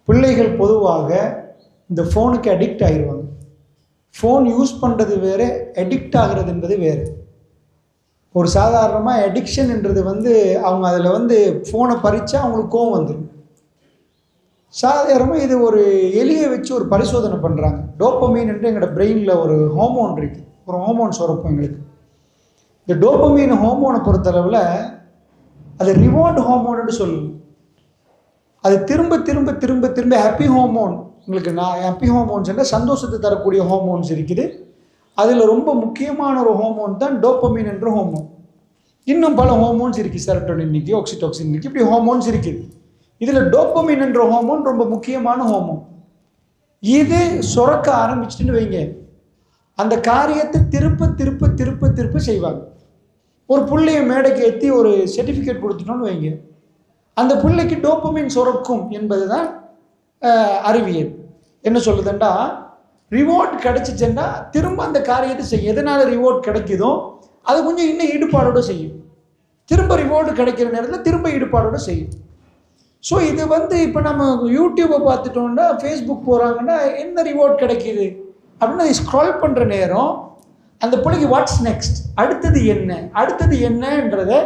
பிள்ளைகள் பொதுவாக இந்த ஃபோனுக்கு அடிக்ட் ஆகிடுவாங்க. ஃபோன் யூஸ் பண்ணுறது வேறு, அடிக்ட் ஆகிறது என்பது வேறு. ஒரு சாதாரணமாக அடிக்ஷன்ன்றது அவங்க அதில் ஃபோனை பறித்தா அவங்களுக்கு கோவம் வந்துடும். சாதாரணமாக இது ஒரு எலியை வச்சு ஒரு பரிசோதனை பண்ணுறாங்க. டோப்பமீன் என்று எங்களோட பிரெயினில் ஒரு ஹார்மோன் இருக்குது, ஒரு ஹார்மோன் சுரக்கும் எங்களுக்கு. இந்த டோப்பமீன் ஹார்மோனை பொறுத்தளவில் அது ரிவார்டு ஹார்மோன்னு சொல்லுவோம். அது திரும்ப திரும்ப திரும்ப திரும்ப ஹாப்பி ஹார்மோன், உங்களுக்கு ஹாப்பி ஹார்மோன்ஸ் என்ற சந்தோஷத்தை தரக்கூடிய ஹார்மோன்ஸ் இருக்குது. அதில் ரொம்ப முக்கியமான ஒரு ஹார்மோன் தான் டோப்பமீன் என்ற ஹார்மோன். இன்னும் பல ஹார்மோன்ஸ் இருக்குது, செரட்டோனின் இன்னைக்கு, ஆக்சிடோக்சின் இன்னைக்கு, இப்படி ஹார்மோன்ஸ் இருக்குது. இதில் டோப்பமீன் என்ற ஹார்மோன் ரொம்ப முக்கியமான ஹார்மோன். இது சுரக்க ஆரம்பிச்சுட்டுன்னு வைங்க, அந்த காரியத்தை திருப்ப திருப்ப திருப்ப திருப்ப செய்வாங்க. ஒரு பிள்ளைய மேடைக்கு ஏற்றி ஒரு சர்டிஃபிகேட் கொடுத்துட்டோன்னு வைங்க, அந்த பிள்ளைக்கு டோப்பமீன் சுரக்கும் என்பது தான் அறிவியல். என்ன சொல்லுதுண்டா, ரிவார்ட் கிடைச்சிச்சுன்னா திரும்ப அந்த காரியத்தை செய்யும். எதனால் ரிவார்ட் கிடைக்குதோ அது கொஞ்சம் இன்னும் ஈடுபாடோடு செய்யும். திரும்ப ரிவார்டு கிடைக்கிற நேரத்தில் திரும்ப ஈடுபாடோடு செய்யும். ஸோ இது இப்போ நம்ம யூடியூப்பை பார்த்துட்டோம்னா, ஃபேஸ்புக் போகிறாங்கன்னா என்ன ரிவார்ட் கிடைக்கிது அப்படின்னு அதை ஸ்க்ரால் பண்ணுற நேரம் அந்த பிள்ளைக்கு வாட்ஸ் நெக்ஸ்ட், அடுத்தது என்ன, அடுத்தது என்னன்றதை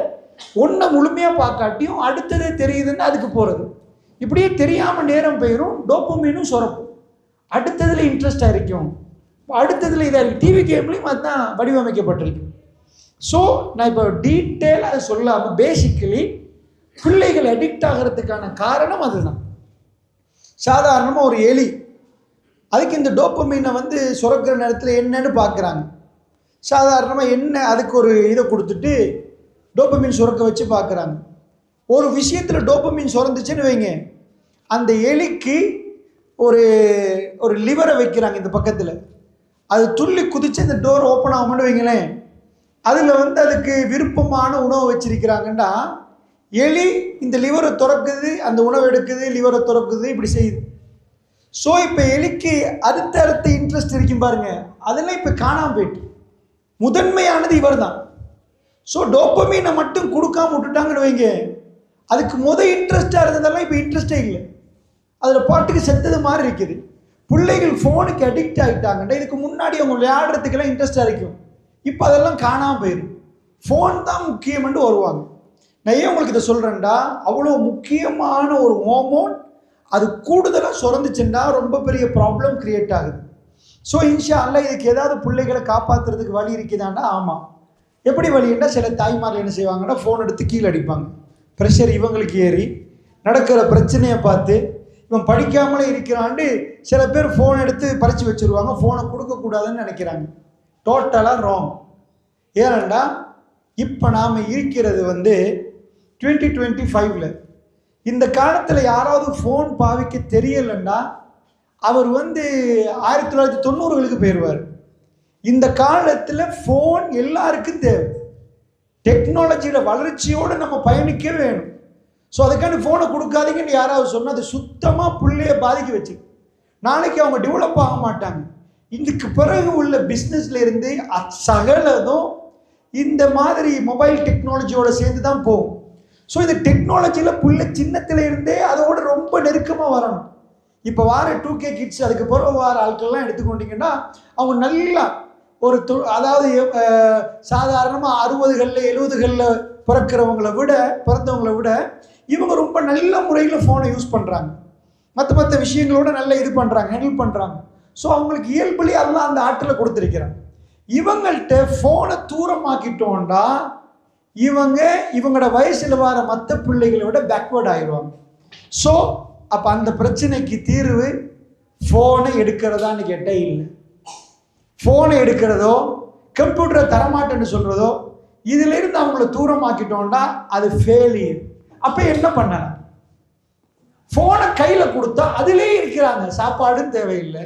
ஒன்றை முழுமையாக பார்க்காட்டியும் அடுத்தது தெரியுதுன்னு அதுக்கு போகிறது. இப்படியே தெரியாமல் நேரம் போயிடும், டோப்பமீனும் சுரக்கும், அடுத்ததில் இன்ட்ரெஸ்டாக இருக்கும், அடுத்ததில் இதாக இருக்குது. டிவி கேம்லேயும் அதுதான் வடிவமைக்கப்பட்டிருக்கு. ஸோ நான் இப்போ டீட்டெயிலாக அதை சொல்லாமல் பேசிக்கலி பிள்ளைகள் அடிக்ட் ஆகிறதுக்கான காரணம் அதுதான். சாதாரணமாக ஒரு எலி, அதுக்கு இந்த டோப்பமீனை சுரக்கிற நேரத்தில் என்னன்னு பார்க்குறாங்க. சாதாரணமாக என்ன அதுக்கு ஒரு இதை கொடுத்துட்டு டோப்பமீன் சுரக்க வச்சு பார்க்குறாங்க. ஒரு விஷயத்தில் டோப்பமீன் சுரந்துச்சுன்னு வைங்க, அந்த எலிக்கு ஒரு ஒரு லிவரை வைக்கிறாங்க இந்த பக்கத்தில், அது துள்ளி குதித்து அந்த டோர் ஓப்பன் ஆகும்னு வைங்களேன். அதில் அதுக்கு விருப்பமான உணவு வச்சிருக்கிறாங்கன்னா எலி இந்த லிவரை திறக்குது, அந்த உணவு எடுக்குது, லிவரை திறக்குது, இப்படி செய்யுது. ஸோ இப்போ எலிக்கு அடுத்த இன்ட்ரெஸ்ட் இருக்கும் பாருங்க, அதெல்லாம் இப்போ காணாமல் போயிட்டு. முதன்மையானது இவர் தான். ஸோ டோப்பமீனை மட்டும் கொடுக்காம விட்டுட்டாங்கன்னு வைங்க, அதுக்கு இன்ட்ரெஸ்டாக இருந்ததெல்லாம் இப்போ இன்ட்ரெஸ்டே இல்லை, அதில் பாட்டுக்கு செத்தது மாதிரி இருக்குது. பிள்ளைகள் ஃபோனுக்கு அடிக்ட் ஆகிட்டாங்கண்டா, இதுக்கு முன்னாடி அவங்க விளையாடுறதுக்கெல்லாம் இன்ட்ரெஸ்டாக இருக்கும், இப்போ அதெல்லாம் காணாமல் போயிடும். ஃபோன் தான் முக்கியம்னு வருவாங்க. நான் ஏன் உங்களுக்கு இதை சொல்கிறேன்டா, அவ்வளோ முக்கியமான ஒரு ஹார்மோன் அது கூடுதலாக சுரந்துச்சுன்னா ரொம்ப பெரிய ப்ராப்ளம் கிரியேட் ஆகுது. ஸோ இன்ஷா அல்லாஹ் இதுக்கு ஏதாவது பிள்ளைகளை காப்பாற்றுறதுக்கு வழி இருக்குதாண்டா? ஆமாம். எப்படி வழின்னா, சில தாய்மார்கள் என்ன செய்வாங்கன்னா, ஃபோன் எடுத்து கீழே அடிப்பாங்க. ப்ரெஷர் இவங்களுக்கு ஏறி நடக்கிற பிரச்சனையை பார்த்து இவன் படிக்காமலே இருக்கிறாண்டு சில பேர் ஃபோன் எடுத்து பறித்து வச்சுருவாங்க. ஃபோனை கொடுக்கக்கூடாதுன்னு நினைக்கிறாங்க. டோட்டலாக ராங். ஏனண்டா இப்போ நாம் இருக்கிறது 2025. இந்த காலத்தில் யாராவது ஃபோன் பாவிக்க தெரியலைன்னா அவர் 1990களுக்கு போயிடுவார். இந்த காலத்தில் ஃபோன் எல்லாருக்கும் தேவை. டெக்னாலஜியில் வளர்ச்சியோடு நம்ம பயணிக்க வேணும். ஸோ அதுக்காண்டி ஃபோனை கொடுக்காதீங்கன்னு யாராவது சொன்னால் அது சுத்தமாக பிள்ளைய பாதிக்க வச்சு, நாளைக்கு அவங்க டெவலப் ஆக மாட்டாங்க. இதுக்கு பிறகு உள்ள பிஸ்னஸில் இருந்து சகலதும் இந்த மாதிரி மொபைல் டெக்னாலஜியோடு சேர்ந்து தான் போகும். ஸோ இந்த டெக்னாலஜியில் புள்ள சின்னத்தில் இருந்தே அதோட ரொம்ப நெருக்கமாக வரணும். இப்போ வார 2K கிட்ஸ், அதுக்கு பிறகு வார ஆட்கள்லாம் எடுத்துக்கொண்டிங்கன்னா அவங்க நல்லா ஒரு அதாவது சாதாரணமாக 60களில் 70களில் பிறந்தவங்களை விட இவங்க ரொம்ப நல்ல முறையில் ஃபோனை யூஸ் பண்ணுறாங்க, மற்ற விஷயங்களோட நல்ல இது பண்ணுறாங்க, ஹேண்டில் பண்ணுறாங்க. ஸோ அவங்களுக்கு இயல்புலேயே எல்லாம் அந்த ஆற்றலை கொடுத்துருக்கிறாங்க. இவங்கள்ட்ட ஃபோனை தூரமாக்கிட்டோம்னா இவங்களோட வயசில் வர மற்ற பிள்ளைகளை விட பேக்வேர்ட் ஆகிடுவாங்க. ஸோ அப்போ அந்த பிரச்சனைக்கு தீர்வு ஃபோனை எடுக்கிறதான்னு கேட்டால் இல்லை. ஃபோனை எடுக்கிறதோ கம்ப்யூட்டரை தரமாட்டேன்னு சொல்கிறதோ இதிலிருந்து அவங்கள தூரமாக்கிட்டோம்னா அது ஃபெயிலியர். அப்போ என்ன பண்ணலாம்? ஃபோனை கையில் கொடுத்தா அதிலே இருக்கிறாங்க, சாப்பாடும் தேவையில்லை,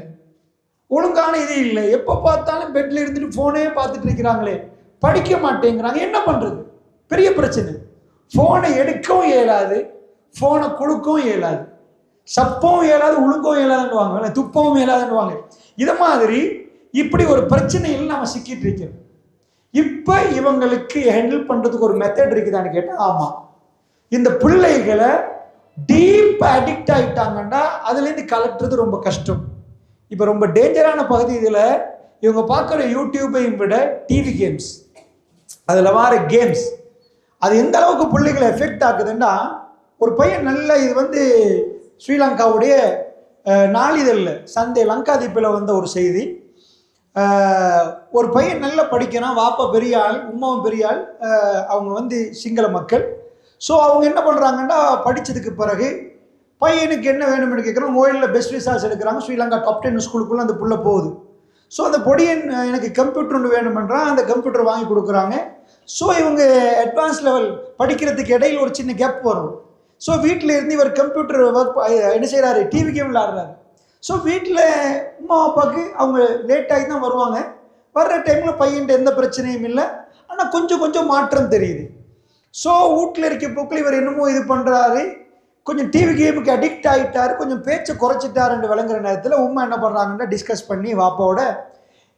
ஒழுங்கான இது இல்லை, எப்போ பார்த்தாலும் பெட்டில் இருந்துட்டு ஃபோனே பார்த்துட்டு இருக்கிறாங்களே, படிக்க மாட்டேங்கிறாங்க. என்ன பண்ணுறது? பெரிய பிரச்சனை. ஃபோனை எடுக்கவும் இயலாது, ஃபோனை கொடுக்கவும் இயலாது, சப்பவும் இயலாது, ஒழுங்கவும் இயலாதுன்னுவாங்க, துப்பவும் இயலாதுன்னுவாங்க. இதை மாதிரி இப்படி ஒரு பிரச்சனையில் நம்ம சிக்கிட்டு இருக்கிறோம். இப்போ இவங்களுக்கு ஹேண்டில் பண்ணுறதுக்கு ஒரு மெத்தட் இருக்குதான்னு கேட்டால் ஆமாம். இந்த பிள்ளைகளை டீப் அடிக்ட் ஆகிட்டாங்கன்னா அதுலேருந்து கலட்டுறது ரொம்ப கஷ்டம். இப்போ ரொம்ப டேஞ்சரான பகுதி இதில் இவங்க பார்க்குற யூடியூப்பையும் விட டிவி கேம்ஸ், அதில் வர கேம்ஸ் அது எந்த அளவுக்கு பிள்ளைகளை எஃபெக்ட் ஆகுதுன்னா, ஒரு பையன் நல்ல இது ஸ்ரீலங்காவுடைய நாளிதழில் சண்டே லங்காதீப்பில் வந்த ஒரு செய்தி. ஒரு பையன் நல்லா படிக்கிறான், வாப்பா பெரிய ஆள், உமாவும் பெரிய ஆள், அவங்க சிங்கள மக்கள். ஸோ அவங்க என்ன பண்ணுறாங்கன்னா, படித்ததுக்கு பிறகு பையனுக்கு என்ன வேணும்னு கேட்குறோம், மொபைலில் பெஸ்ட் ரிசல்ட்ஸ் எடுக்கிறாங்க. ஸ்ரீலங்கா டாப் 10 ஸ்கூலுக்குள்ளே அந்த புள்ள போகுது. ஸோ அந்த பொடியன் எனக்கு கம்ப்யூட்டர் ஒன்று வேணுமென்றான், அந்த கம்ப்யூட்டர் வாங்கி கொடுக்குறாங்க. ஸோ இவங்க அட்வான்ஸ் லெவல் படிக்கிறதுக்கு இடையில் ஒரு சின்ன கேப் வரும். ஸோ வீட்டில் இருந்து இவர் கம்ப்யூட்டர் ஒர்க் என்ன செய்கிறாரு, டிவி கேம் விளையாடுறாரு. ஸோ வீட்டில் அம்மா அப்பாவுக்கு அவங்க லேட்டாகி தான் வருவாங்க. வர்ற டைமில் பையன்ட்டு எந்த பிரச்சனையும் இல்லை, ஆனால் கொஞ்சம் கொஞ்சம் மாற்றம் தெரியுது. ஸோ வீட்டில் இருக்க போக்கில் இவர் என்னமோ இது பண்ணுறாரு, கொஞ்சம் டிவி கேமுக்கு அடிக்ட் ஆகிட்டார், கொஞ்சம் பேச்சை குறைச்சிட்டாருன்னு விளங்குற நேரத்தில் உமா என்ன பண்ணுறாங்கன்னா, டிஸ்கஸ் பண்ணி வாப்பாவோட,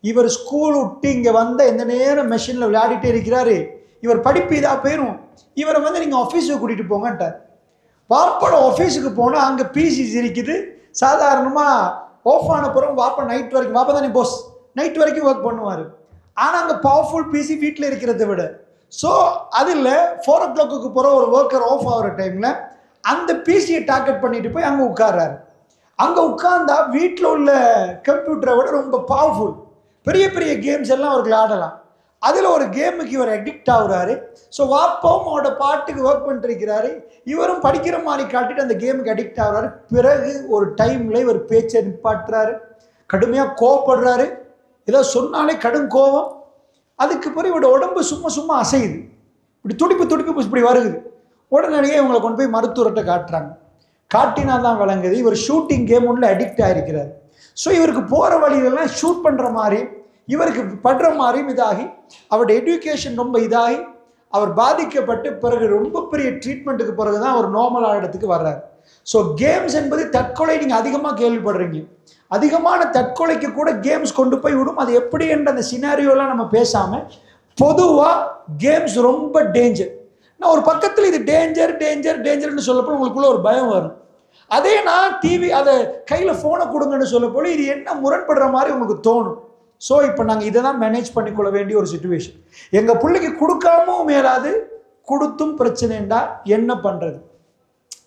இவர் ஸ்கூல் விட்டு இங்கே வந்த எந்த நேரம் மெஷினில் விளையாடிட்டே இருக்கிறாரு, இவர் படிப்பு இதாக போயிடும், இவரை நீங்கள் ஆஃபீஸுக்கு கூட்டிகிட்டு போங்கன்ட்டார். வாப்பாட ஆஃபீஸுக்கு போனால் அங்கே பிசிஸ் இருக்குது. சாதாரணமாக ஆஃப் ஆன பிறகு வாப்பா நைட் வரைக்கும், வாப்பா தானே போஸ், நைட் வரைக்கும் ஒர்க் பண்ணுவார். ஆனால் அங்கே பவர்ஃபுல் பிசி வீட்டில் இருக்கிறத விட. ஸோ அதில் 4 o'clock போகிற ஒரு ஒர்க்கர் ஆஃப் ஆகிற டைமில் அந்த பிசியை டார்கெட் பண்ணிட்டு போய் அங்கே உட்கார்றாரு. அங்கே உட்கார்ந்தா வீட்டில் உள்ள கம்ப்யூட்டரை விட ரொம்ப பவர்ஃபுல் பெரிய பெரிய கேம்ஸ் எல்லாம் அவருக்கு ஆடலாம். அதில் ஒரு கேமுக்கு இவர் அடிக்ட் ஆகுறாரு. ஸோ வாப்பாவும் அவரோட பாட்டுக்கு ஒர்க் பண்ணிட்டு இருக்கிறாரு, இவரும் படிக்கிற மாதிரி காட்டிட்டு அந்த கேமுக்கு அடிக்ட் ஆகுறாரு. பிறகு ஒரு டைமில் இவர் பேச்சை நிப்பாட்டுறாரு, கடுமையாக கோவப்படுறாரு, ஏதோ சொன்னாலே கடும் கோவம். அதுக்கு பிறகு இவரோட உடம்பு சும்மா அசையுது, இப்படி துடிப்பு இப்படி வருகுது. உடனடியே இவங்களை கொண்டு போய் மருத்துவர்கிட்ட காட்டுறாங்க. காட்டினா தான் விளங்குது இவர் ஷூட்டிங் கேம் ஒன்றில் அடிக்ட் ஆகிருக்கிறார். ஸோ இவருக்கு போகிற வழியிலெல்லாம் ஷூட் பண்ணுற மாதிரி, இவருக்கு படுற மாதிரியும் இதாகி அவருடைய எஜுகேஷன் ரொம்ப இதாகி அவர் பாதிக்கப்பட்டு பிறகு ரொம்ப பெரிய ட்ரீட்மெண்ட்டுக்கு பிறகு தான் அவர் நார்மலான இடத்துக்கு வர்றார். ஸோ கேம்ஸ் என்பது தற்கொலை நீங்கள் அதிகமாக கேள்விப்படுறீங்க. அதிகமான தற்கொலைக்கு கூட கேம்ஸ் கொண்டு போய் விடும். அது எப்படி என்ற அந்த சினாரியோலாம் நம்ம பேசாமல் பொதுவாக கேம்ஸ் ரொம்ப டேஞ்சர். நான் ஒரு பக்கத்தில் இது டேஞ்சர்னு சொல்லப்போ உங்களுக்குள்ள ஒரு பயம் வரும். அதே நான் டிவி அதை கையில் ஃபோனை கொடுங்கன்னு சொல்லப்போல இது என்ன முரண்படுற மாதிரி உங்களுக்கு தோணும். ஸோ இப்போ நாங்கள் இதை தான் மேனேஜ் பண்ணிக்கொள்ள வேண்டிய ஒரு சிச்சுவேஷன். எங்கள் பிள்ளைக்கு கொடுக்காமவும் மேலாது, கொடுத்தும் பிரச்சனைண்டா என்ன பண்ணுறது?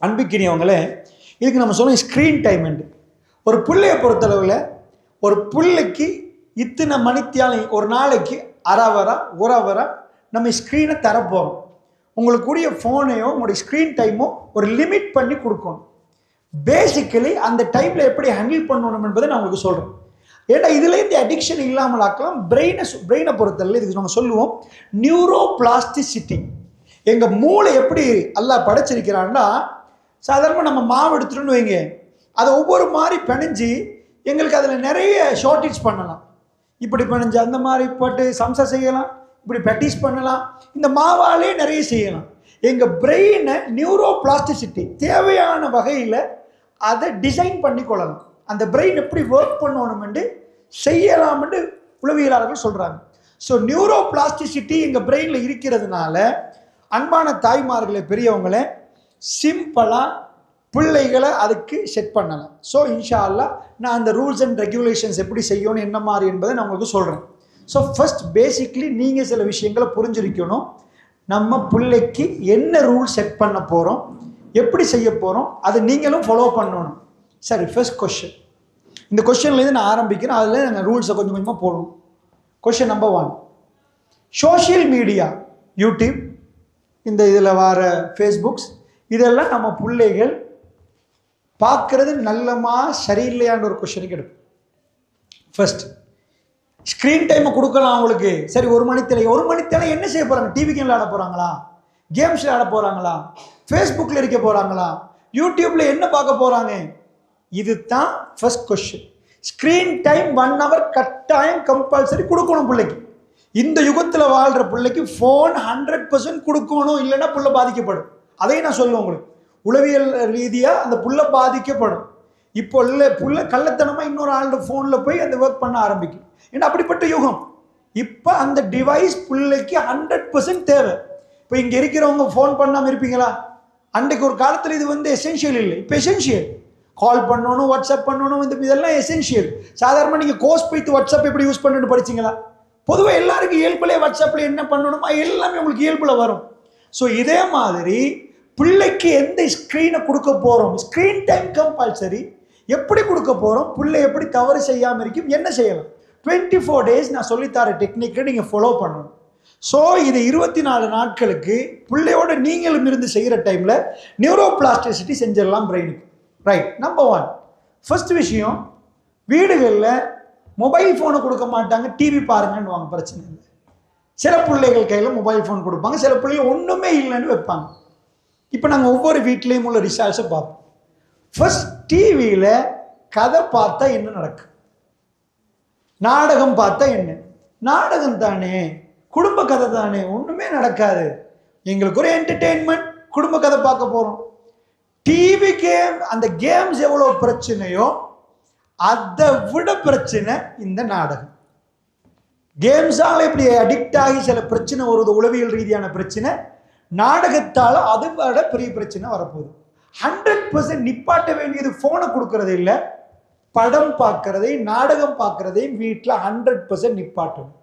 அன்பிக்கினியவங்களே, இதுக்கு நம்ம சொல்லுவோம் ஸ்க்ரீன் டைம்ண்டு. ஒரு பிள்ளையை பொறுத்தளவில் ஒரு பிள்ளைக்கு இத்தனை மணித்தியாலும் ஒரு நாளைக்கு ஒரு அவரா நம்ம ஸ்க்ரீனை தரப்போகிறோம். உங்களுக்கு கூடிய ஃபோனையோ உங்களுடைய ஸ்க்ரீன் டைமோ ஒரு லிமிட் பண்ணி கொடுக்கணும். பேசிக்கலி அந்த டைமில் எப்படி ஹேண்டில் பண்ணணும் என்பதை நான் உங்களுக்கு சொல்கிறேன். ஏன்னா இதுலேருந்து அடிக்ஷன் இல்லாமல் ஆக்கலாம். பிரெயினை பொறுத்தளவில் இதுக்கு நம்ம சொல்லுவோம் நியூரோ பிளாஸ்டிசிட்டி. எங்கள் மூளை எப்படி எல்லாம் படைச்சிருக்கிறான்னா, சாதாரணமாக நம்ம மாவு எடுத்துகிட்டு வைங்க, அதை ஒவ்வொரு மாதிரி பிணைஞ்சி எங்களுக்கு அதில் நிறைய ஷார்டேஜ் பண்ணலாம். இப்படி பிணைஞ்சு அந்த மாதிரி போட்டு சம்சா செய்யலாம், இப்படி ப்ராக்டிஸ் பண்ணலாம், இந்த மாவாலே நிறைய செய்யலாம். எங்கள் பிரெயினை நியூரோ பிளாஸ்டிசிட்டி தேவையான வகையில் அதை டிசைன் பண்ணி கொள்ளலாம். அந்த பிரெயின் எப்படி ஒர்க் பண்ணணும்னு செய்யலாம்னு உளவியலாளர்கள் சொல்கிறாங்க. ஸோ நியூரோ பிளாஸ்டிசிட்டி எங்கள் பிரெயினில் இருக்கிறதுனால அன்பான தாய்மார்களை பெரியவங்களை சிம்பிளாக பிள்ளைகளை அதுக்கு செட் பண்ணலாம். ஸோ இன்ஷா அல்லாஹ் நான் அந்த ரூல்ஸ் அண்ட் ரெகுலேஷன்ஸ் எப்படி செய்யணும் என்ன மாதிரி என்பதை நான் உங்களுக்கு சொல்கிறேன். ஸோ ஃபர்ஸ்ட் பேசிக்லி நீங்கள் சில விஷயங்களை புரிஞ்சிருக்கணும். நம்ம பிள்ளைக்கு என்ன ரூல் செட் பண்ண போகிறோம், எப்படி செய்ய போகிறோம், அதை நீங்களும் ஃபாலோ பண்ணணும். சரி, ஃபர்ஸ்ட் கொஸ்டின். இந்த கொஸ்டின்லேருந்து நான் ஆரம்பிக்கிறேன், அதில் நாங்கள் ரூல்ஸை கொஞ்சம் கொஞ்சமாக போடுவோம். Question number 1, social media, YouTube, இந்த இதில் வர ஃபேஸ்புக்ஸ், இதெல்லாம் நம்ம பிள்ளைகள் பார்க்குறது நல்லமா சரியில்லையான்ற ஒரு கொஸ்டினுக்கு எடுக்கும். ஃபர்ஸ்ட் ஸ்க்ரீன் டைமை கொடுக்கலாம் அவங்களுக்கு. சரி, ஒரு மணித்தேலை என்ன செய்ய போகிறாங்க? டிவி கேமில் ஆட போகிறாங்களா, கேம்ஸில் ஆட போகிறாங்களா, ஃபேஸ்புக்கில் இருக்க போகிறாங்களா, யூடியூப்பில் என்ன பார்க்க போகிறாங்க? இது தான் first question. Screen time 1 hour கட்டாயம் கம்பல்சரி கொடுக்கணும் பிள்ளைக்கு. இந்த யுகத்தில் வாழ்கிற பிள்ளைக்கு ஃபோன் 100% கொடுக்கணும், இல்லைன்னா புள்ள பாதிக்கப்படும். அதையும் நான் சொல்லுவேன் உங்களுக்கு. உளவியல் ரீதியாக அந்த புள்ள பாதிக்கப்படும். இப்போ இல்லை புள்ள கள்ளத்தனமாக இன்னொரு ஆளோட ஃபோனில் போய் அந்த ஒர்க் பண்ண ஆரம்பிக்கும். ஏன்னா அப்படிப்பட்ட யுகம். இப்போ அந்த டிவைஸ் பிள்ளைக்கு 100% தேவை. இப்போ இங்கே இருக்கிறவங்க ஃபோன் பண்ணாமல் இருப்பீங்களா? அன்றைக்கு ஒரு காலத்தில் இது வந்து எசென்ஷியல் இல்லை, இப்போ எசென்ஷியல். கால் பண்ணணும், வாட்ஸ்அப் பண்ணணும், இதெல்லாம் எசென்ஷியல். சாதாரணமாக நீங்கள் கோர்ஸ் போய்த்து வாட்ஸ்அப் எப்படி யூஸ் பண்ணணும்னு படிச்சிங்களா? பொதுவாக எல்லாருக்கும் இயல்புலே வாட்ஸ்அப்பில் என்ன பண்ணணுமா எல்லாமே உங்களுக்கு இயல்பில் வரும். ஸோ இதே மாதிரி பிள்ளைக்கு எந்த ஸ்க்ரீனை கொடுக்க போகிறோம், ஸ்க்ரீன் டைம் கம்பல்சரி. எப்படி கொடுக்க போகிறோம், பிள்ளை எப்படி தவறு செய்யாமல் இருக்கும், என்ன செய்யலாம், 24 days நான் சொல்லித்தர டெக்னிக்கை நீங்கள் ஃபாலோ பண்ணணும். ஸோ இது 24 நாட்களுக்கு பிள்ளையோட நீங்களும் இருந்து செய்கிற டைமில் நியூரோபிளாஸ்டிசிட்டி செஞ்சிடலாம் பிரெயினுக்கு. ரைட். நம்பர் 1 ஃபர்ஸ்ட் விஷயம், வீடுகளில் மொபைல் ஃபோனை கொடுக்க மாட்டாங்க, டிவி பாருங்கன்னு வாங்க, பிரச்சனை இல்லை. சில பிள்ளைகள் கையில் மொபைல் ஃபோன் கொடுப்பாங்க, சில பிள்ளைகள் ஒன்றுமே இல்லைன்னு வைப்பாங்க. இப்போ நாங்கள் ஒவ்வொரு வீட்லேயும் உள்ள ரிசல்ட்ஸை பார்ப்போம். ஃபர்ஸ்ட் டிவியில் கதை பார்த்தா என்ன நடக்கும், நாடகம் பார்த்தா என்ன, நாடகம் தானே, குடும்ப கதை தானே, ஒன்றுமே நடக்காது. எங்களுக்கு ஒரு என்டர்டெயின்மெண்ட், குடும்ப கதை பார்க்க போகிறோம். டிவி கேம், அந்த கேம்ஸ் எவ்வளோ பிரச்சனையோ அதை விட பிரச்சனை இந்த நாடகம். கேம்ஸால் எப்படி அடிக்ட் ஆகி சில பிரச்சனை வருவது, உளவியல் ரீதியான பிரச்சனை, நாடகத்தால் அதை விட பெரிய பிரச்சனை வரப்போகுது. 100% நிப்பாட்ட வேண்டியது ஃபோனை கொடுக்கறது இல்லை, படம் பார்க்கறதை, நாடகம் பார்க்கறதையும் வீட்டில் 100% நிப்பாட்டணும்.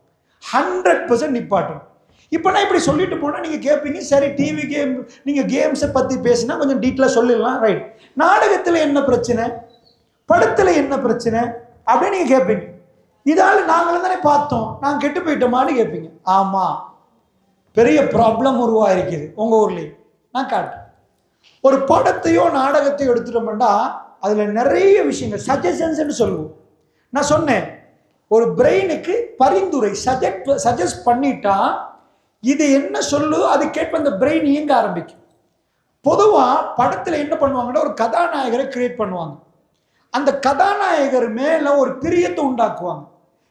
100% நிப்பாட்டணும். இப்போ நான் இப்படி சொல்லிட்டு போனால் நீங்கள் கேட்பீங்க, சரி டிவி கேம் நீங்கள் கேம்ஸை பற்றி பேசினா கொஞ்சம் டீட்டெயிலாக சொல்லிடலாம். ரைட். நாடகத்தில் என்ன பிரச்சனை, படத்தில் என்ன பிரச்சனை அப்படின்னு நீங்கள் கேட்பீங்க. இதால் நாங்களும் தானே பார்த்தோம், நாங்கள் கெட்டு போயிட்டோமான்னு கேட்பீங்க. ஆமாம், பெரிய ப்ராப்ளம் உருவாயிருக்குது உங்கள் ஊர்லேயும். நான் காட்டுறேன். ஒரு படத்தையோ நாடகத்தையோ எடுத்துட்டோம்னா அதில் நிறைய விஷயங்கள் சஜஷன்ஸ்ன்னு சொல்லுவோம். நான் சொன்னேன், ஒரு பிரெயினுக்கு பரிந்துரை சஜஸ்ட் பண்ணிட்டா இது என்ன சொல்லுதோ அது கேட்ப அந்த பிரெயின் இயங்க ஆரம்பிக்கும். பொதுவாக படத்தில் என்ன பண்ணுவாங்கன்னா ஒரு கதாநாயகரை கிரியேட் பண்ணுவாங்க. அந்த கதாநாயகர் மேலே ஒரு பிரியத்தை உண்டாக்குவாங்க.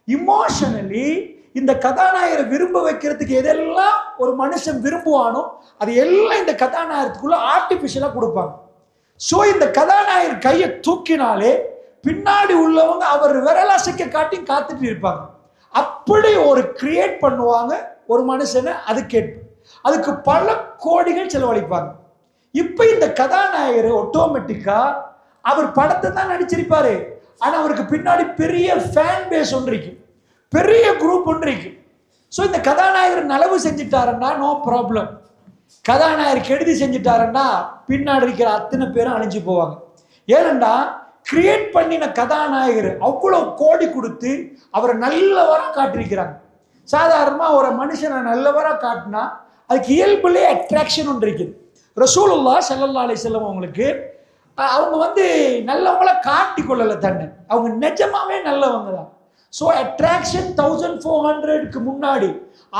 இமோஷனலி இந்த கதாநாயகரை விரும்ப வைக்கிறதுக்கு எதெல்லாம் ஒரு மனுஷன் விரும்புவானோ அது எல்லாம் இந்த கதாநாயகத்துக்குள்ள ஆர்டிஃபிஷியலாக கொடுப்பாங்க. ஸோ இந்த கதாநாயகர் கையை தூக்கினாலே பின்னாடி உள்ளவங்க அவர் விரலாசைக்க காட்டி காத்துட்டு இருப்பாங்க. அப்படி ஒரு கிரியேட் பண்ணுவாங்க ஒரு மனுஷனை, அது கேட்பு. அதுக்கு பல கோடிகள் செலவழிப்பாங்க. இப்போ இந்த கதாநாயகர் ஆட்டோமேட்டிக்கா அவர் படத்தை தான் நடிச்சிருப்பாரு, ஆனால் அவருக்கு பின்னாடி பெரிய ஃபேன் பேஸ் ஒன்று இருக்கு, பெரிய குரூப் ஒன்று இருக்கு. ஸோ இந்த கதாநாயகர் நலவு செஞ்சுட்டாருன்னா நோ ப்ராப்ளம். கதாநாயகர் கெடுதி செஞ்சுட்டாருன்னா பின்னாடி இருக்கிற அத்தனை பேரும் அழிஞ்சு போவாங்க. ஏனென்றா கிரியேட் பண்ணின கதாநாயகர் அவ்வளோ கோடி கொடுத்து அவரை நல்லவராக காட்டிருக்கிறாங்க. சாதாரணமாக ஒரு மனுஷனை நல்லவராக காட்டினா அதுக்கு இயல்புலே அட்ராக்ஷன் ஒன்று இருக்குது. ரசூலுல்லாஹ் ஸல்லல்லாஹு அலைஹி வஸல்லம் அவங்களுக்கு அவங்க நல்லவங்கள காட்டி கொள்ளலை தன்னை, அவங்க நிஜமாவே நல்லவங்க தான். ஸோ அட்ராக்ஷன் 1400க்கு முன்னாடி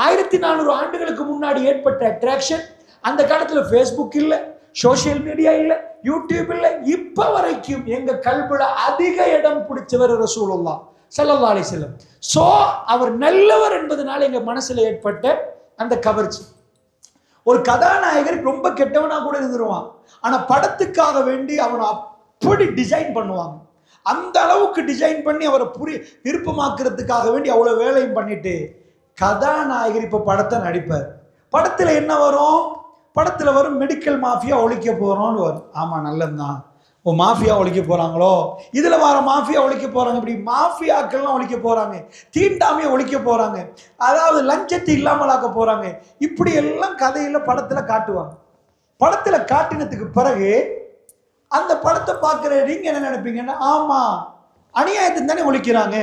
1400 ஆண்டுகளுக்கு முன்னாடி ஏற்பட்ட அட்ராக்ஷன் அந்த காலத்தில் ஃபேஸ்புக் இல்லை, சோசியல் மீடியா இல்லை, யூடியூப் இல்லை. இப்போ வரைக்கும் எங்கள் கல்புல அதிக இடம் பிடிச்சவர் ரசூலுல்லாஹ் ஸல்லல்லாஹு அலைஹி வஸல்லம். ஸோ அவர் நல்லவர் என்பதனால எங்கள் மனசில் ஏற்பட்ட அந்த கவர்ச்சி. ஒரு கதாநாயகர் ரொம்ப கெட்டவனாக கூட இருந்துருவான், ஆனால் படத்துக்காக வேண்டி அவனை அப்படி டிசைன் பண்ணுவாங்க. அந்த அளவுக்கு டிசைன் பண்ணி அவரை விருப்பமாக்குறதுக்காக வேண்டி அவ்வளோ வேலையும் பண்ணிட்டு கதாநாயகர் இப்போ படத்தை நடிப்பார். படத்தில் என்ன வரும், படத்தில் வரும் மெடிக்கல் மாஃபியா ஒழிக்க போகிறோன்னு வரும். ஆமாம், நல்லதுதான். ஓ, மாஃபியா ஒழிக்க போகிறாங்களோ, இதில் வர மாஃபியா ஒழிக்க போகிறாங்க, இப்படி மாஃபியாக்கள்லாம் ஒழிக்க போகிறாங்க, தீண்டாமையை ஒழிக்க போகிறாங்க, அதாவது லஞ்சத்தை இல்லாமல் ஆக்க போகிறாங்க. இப்படி எல்லாம் கதையில் படத்தில் காட்டுவாங்க. படத்தில் காட்டினதுக்கு பிறகு அந்த படத்தை பார்க்குற நீங்கள் என்ன நினைப்பீங்கன்னா, ஆமாம் அநியாயத்தை தானே ஒழிக்கிறாங்க,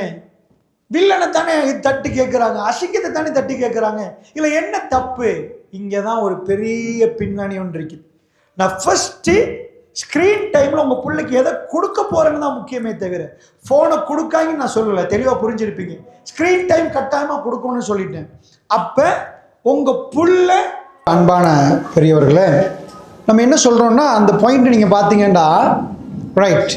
வில்லனை தானே தட்டி கேட்குறாங்க, அசிங்கத்தை தானே தட்டி கேட்குறாங்க, இல்லை என்ன தப்பு? இங்கே தான் ஒரு பெரிய பின்னணி ஒன்று இருக்குது. நான் ஃபஸ்ட்டு ஸ்க்ரீன் டைமில் உங்கள் பிள்ளைக்கு எதை கொடுக்க போகிறேன்னு தான் முக்கியமே தவிர ஃபோனை கொடுக்காங்கன்னு நான் சொல்லலை. தெளிவாக புரிஞ்சிருப்பீங்க. ஸ்க்ரீன் டைம் கட்டாயமாக கொடுக்கணும்னு சொல்லிட்டேன். அப்போ உங்கள் புள்ள, அன்பான பெரியவர்களே, நம்ம என்ன சொல்கிறோன்னா அந்த பாயிண்ட் நீங்கள் பார்த்தீங்கன்னா ரைட்,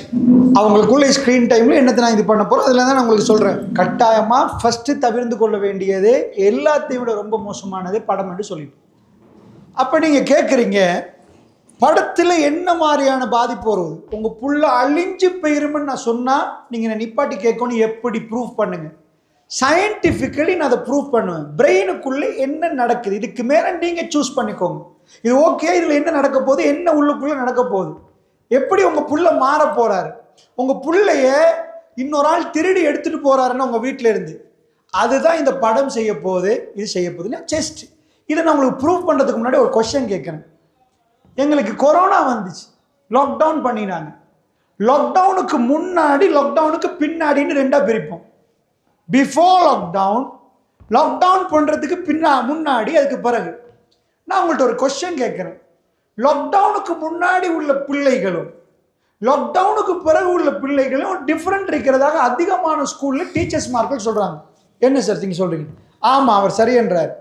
அவங்களுக்குள்ள ஸ்க்ரீன் டைமில் என்னத்தை நான் இது பண்ண போகிறோம் அதில் தான் நான் உங்களுக்கு சொல்கிறேன். கட்டாயமாக ஃபஸ்ட்டு தவிர்த்து கொள்ள வேண்டியது, எல்லாத்தையும் விட ரொம்ப மோசமானது படம் என்று சொல்லிட்டு. அப்போ நீங்கள் கேட்குறீங்க, படத்தில் என்ன மாதிரியான பாதிப்பு வருது, உங்கள் புள்ள அழிஞ்சு போயிருமென்னு நான் சொன்னால் நீங்கள் என்னை நிப்பாட்டி கேட்கணும், எப்படி ப்ரூஃப் பண்ணுங்கள். சயின்டிஃபிக்கலி நான் அதை ப்ரூஃப் பண்ணுவேன். பிரெயினுக்குள்ளே என்ன நடக்குது, இதுக்கு மேலே நீங்கள் சூஸ் பண்ணிக்கோங்க. இது ஓகே, இதில் என்ன நடக்க போகுது, என்ன உள்ளுக்குள்ளே நடக்க போகுது, எப்படி உங்கள் புள்ள மாற போகிறாரு, உங்கள் பிள்ளைய இன்னொரு ஆள் திருடி எடுத்துகிட்டு போகிறாருன்னு உங்கள் வீட்டில் இருந்து, அதுதான் இந்த படம் செய்ய போகுது, இது செய்ய போகுதுன்னா செஸ்ட். இதை நான் உங்களுக்கு ப்ரூவ் பண்ணுறதுக்கு முன்னாடி ஒரு கொஸ்டின் கேட்குறேன். எங்களுக்கு கொரோனா வந்துச்சு, லாக்டவுன் பண்ணினாங்க. லாக்டவுனுக்கு முன்னாடி லாக்டவுனுக்கு பின்னாடின்னு ரெண்டாக பிரிப்போம். பிஃபோர் லாக்டவுன், லாக்டவுன் பண்ணுறதுக்கு முன்னாடி, அதுக்கு பிறகு. நான் உங்கள்கிட்ட ஒரு கொஸ்டின் கேட்குறேன். லாக்டவுனுக்கு முன்னாடி உள்ள பிள்ளைகளும் லாக்டவுனுக்கு பிறகு உள்ள பிள்ளைகளும் டிஃப்ரெண்ட் இருக்கிறதாக அதிகமான ஸ்கூலில் டீச்சர்ஸ் மார்கள் சொல்கிறாங்க. என்ன சார் நீங்கள் சொல்கிறீங்க? ஆமாம், அவர் சரி என்றார்.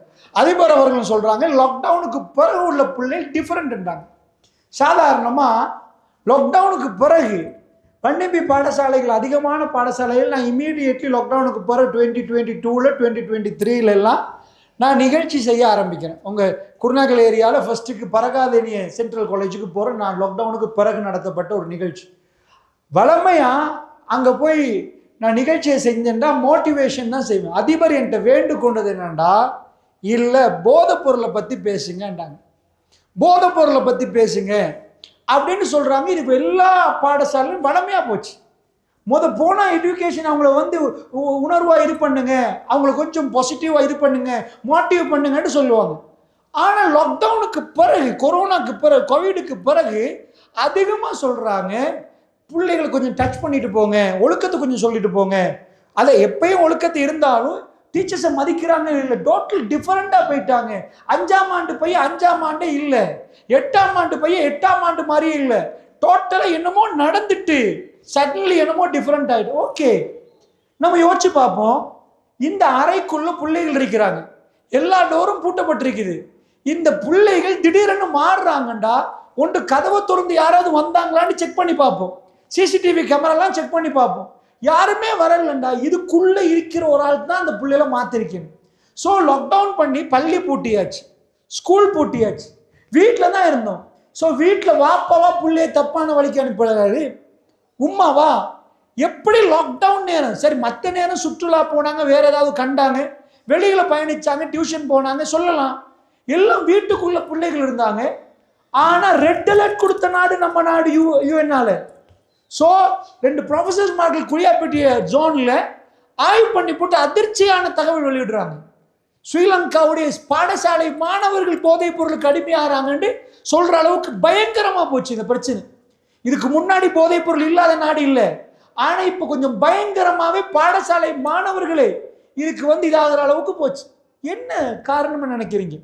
அதிபர் அவர்கள் சொல்கிறாங்க லாக்டவுனுக்கு பிறகு உள்ள பிள்ளைகள் டிஃப்ரெண்ட்ன்றாங்க. சாதாரணமாக லாக்டவுனுக்கு பிறகு பன்னம்பி பாடசாலைகள், அதிகமான பாடசாலைகள் நான் இம்மீடியட்லி லாக்டவுனுக்கு பிறகு 2022 2023 எல்லாம் நான் நிகழ்ச்சி செய்ய ஆரம்பிக்கிறேன். உங்கள் குருநாகல் ஏரியாவில் ஃபஸ்ட்டுக்கு பரகாதேனிய சென்ட்ரல் காலேஜுக்கு போகிறேன். நான் லாக்டவுனுக்கு பிறகு நடத்தப்பட்ட ஒரு நிகழ்ச்சி. வளமையாக அங்கே போய் நான் நிகழ்ச்சியை செஞ்சேன்டா மோட்டிவேஷன் தான் செய்வேன். அதிபர் என்கிட்ட வேண்டு கொண்டது என்னண்டா, இல்லை போதைப் பொருளை பற்றி பேசுங்கன்றாங்க. போதைப் பொருளை பற்றி பேசுங்க அப்படின்னு சொல்கிறாங்க. இது இப்போ எல்லா பாடசாலையும் வளமையாக போச்சு. போனால் எஜுகேஷன் அவங்கள வந்து உணர்வாக இது பண்ணுங்க, அவங்கள கொஞ்சம் பாசிட்டிவாக இது பண்ணுங்க, மோட்டிவ் பண்ணுங்கன்னு சொல்லுவாங்க. ஆனால் லாக்டவுனுக்கு பிறகு, கொரோனாக்கு பிறகு, கோவிடுக்கு பிறகு அதிகமாக சொல்கிறாங்க பிள்ளைகளை கொஞ்சம் டச் பண்ணிட்டு போங்க, ஒழுக்கத்தை கொஞ்சம் சொல்லிட்டு போங்க. அதை எப்பயும் ஒழுக்கத்தை இருந்தாலும் டீச்சர்ஸை மதிக்கிறாங்க இல்லை, டோட்டல் டிஃப்ரெண்டாக போயிட்டாங்க. 5ஆம் ஆண்டு பையன் 5ஆம் ஆண்டே இல்லை, 8ஆம் ஆண்டு பையன் 8ஆம் ஆண்டு மாதிரியே இல்லை. டோட்டலாக என்னமோ நடந்துட்டு சடன்லி என்னமோ டிஃப்ரெண்ட் ஆகிட்டு. ஓகே, நம்ம யோசிச்சு பார்ப்போம். இந்த அறைக்குள்ள பிள்ளைகள் இருக்கிறாங்க, எல்லா டோரும் பூட்டப்பட்டிருக்குது. இந்த பிள்ளைகள் திடீரென்னு மாறுறாங்கண்டா, ஒன்று கதவை திறந்து யாராவது வந்தாங்களான்னு செக் பண்ணி பார்ப்போம், சிசிடிவி கேமராலாம் செக் பண்ணி பார்ப்போம். யாருமே வரலண்டா, இதுக்குள்ளே இருக்கிற ஒரு ஆள் தான் அந்த பிள்ளைகளை மாற்றிருக்கணும். ஸோ லாக்டவுன் பண்ணி பள்ளி பூட்டியாச்சு, ஸ்கூல் பூட்டியாச்சு, வீட்டில் தான் இருந்தோம். ஸோ வீட்டில் வாப்பாவா பிள்ளைய தப்பான வழிக்கு அனுப்புகிறாரு, உம்மாவா. எப்படி லாக்டவுன் நேரம் சரி, மற்ற நேரம் சுற்றுலா போனாங்க, வேற ஏதாவது கண்டாங்க, வெளியில் பயணிச்சாங்க, டியூஷன் போனாங்க, சொல்லலாம். எல்லாம் வீட்டுக்குள்ள பிள்ளைகள் இருந்தாங்க. ஆனால் ரெட் அலர்ட் கொடுத்த நாடு நம்ம நாடு, யூஎன்னால. ஸோ 2 ப்ரொஃபசர்ஸ் மார்கள் குளியாப்பட்டிய ஜோனில் ஆய்வு பண்ணி போட்டு அதிர்ச்சியான தகவல் வெளியிடுறாங்க. ஸ்ரீலங்காவுடைய பாடசாலை மாணவர்கள் போதைப் பொருளுக்கு அடிமையாகிறாங்கன்னு சொல்கிற அளவுக்கு பயங்கரமாக போச்சு இந்த பிரச்சனை. இதுக்கு முன்னாடி போதைப் பொருள் இல்லாத நாடு இல்லை, ஆனால் இப்போ கொஞ்சம் பயங்கரமாகவே பாடசாலை மாணவர்களே இதுக்கு வந்து இதாகிற அளவுக்கு போச்சு. என்ன காரணம்னு நினைக்கிறீங்க?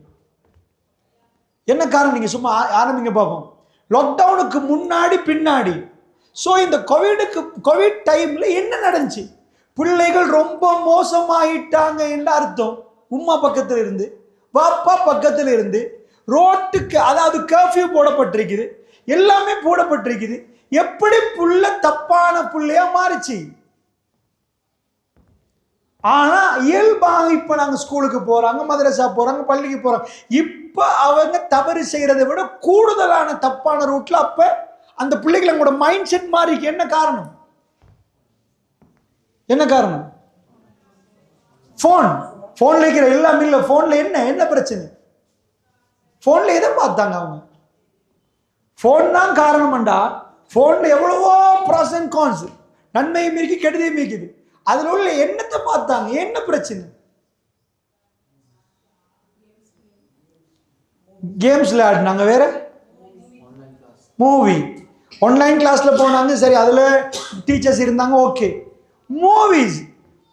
என்ன காரணம்? நீங்கள் சும்மா ஆரம்பிங்க பார்ப்போம். லாக்டவுனுக்கு முன்னாடி பின்னாடி. ஸோ இந்த கோவிட் டைமில் என்ன நடந்துச்சு? பிள்ளைகள் ரொம்ப மோசமாயிட்டாங்க என்ற அர்த்தம். உம்மா பக்கத்தில் இருந்து, பாப்பா பக்கத்தில் இருந்து, ரோட்டுக்கு, அதாவது கர்ஃபியூ போடப்பட்டிருக்குது, எல்லாமே போடப்பட்டிருக்குது. எப்படி புள்ள தப்பான புள்ளையா மாறிச்சு? ஆனா இயல்பாக இப்ப நாங்க ஸ்கூலுக்கு போறாங்க, மதரசா போறாங்க, பள்ளிக்கு போறாங்க. இப்ப அவங்க தவறு செய்யறதை விட கூடுதலான தப்பான ரூட்ல அப்ப அந்த பிள்ளைகளோட மைண்ட் செட் மாறி. என்ன காரணம்? என்ன காரணம்? போன்ல இருக்கிற எல்லாம் இல்ல. போன்ல என்ன பிரச்சனை? போன்ல எதை பார்த்தாங்க அவங்க? போன் தான் காரணம்டா. போன்ல எவ்வளவோ ப்ராஸ் அண்ட் கான்ஸ், நன்மையும் இருக்கு, கெடுதியும் இருக்குது. அதுல உள்ள என்னத்தை பார்த்தாங்க? என்ன பிரச்சனை? கேம்ஸ்ல ஆடினாங்க, வேற மூவி, ஆன்லைன் கிளாஸ்ல போனாங்க, சரி அதுல டீச்சர்ஸ் இருந்தாங்க, ஓகே. மூவிஸ்,